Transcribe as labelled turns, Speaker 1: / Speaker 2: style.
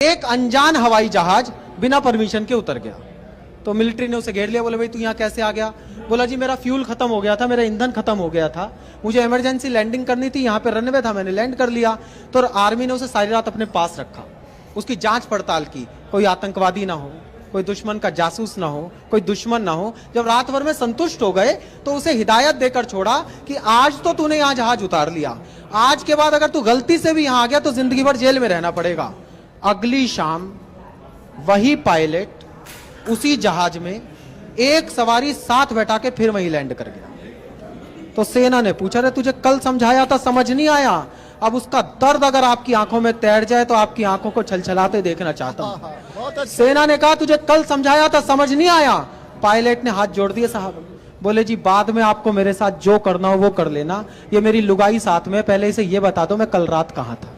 Speaker 1: एक अनजान हवाई जहाज बिना परमिशन के उतर गया, तो मिलिट्री ने उसे घेर लिया। बोले भाई तू यहाँ कैसे आ गया? बोला जी मेरा फ्यूल खत्म हो गया था, मेरा ईंधन खत्म हो गया था, मुझे इमरजेंसी लैंडिंग करनी थी, यहाँ पे रनवे था, मैंने लैंड कर लिया। तो आर्मी ने उसे सारी रात अपने पास रखा, उसकी जांच पड़ताल की, कोई आतंकवादी ना हो, कोई दुश्मन का जासूस ना हो, कोई दुश्मन ना हो। जब रात भर में संतुष्ट हो गए तो उसे हिदायत देकर छोड़ा कि आज तो तूने यहाँ जहाज उतार लिया, आज के बाद अगर तू गलती से भी यहाँ आ गया तो जिंदगी भर जेल में रहना पड़ेगा। अगली शाम वही पायलट उसी जहाज में एक सवारी साथ बैठा के फिर वहीं लैंड कर गया। तो सेना ने पूछा रे तुझे कल समझाया था, समझ नहीं आया? अब उसका दर्द अगर आपकी आंखों में तैर जाए तो आपकी आंखों को छलछलाते देखना चाहता हूं। सेना ने कहा तुझे कल समझाया था, समझ नहीं आया? पायलट ने हाथ जोड़ दिए साहब, बोले जी बाद में आपको मेरे साथ जो करना हो वो कर लेना, ये मेरी लुगाई साथ में, पहले इसे ये बता दो मैं कल रात कहां था।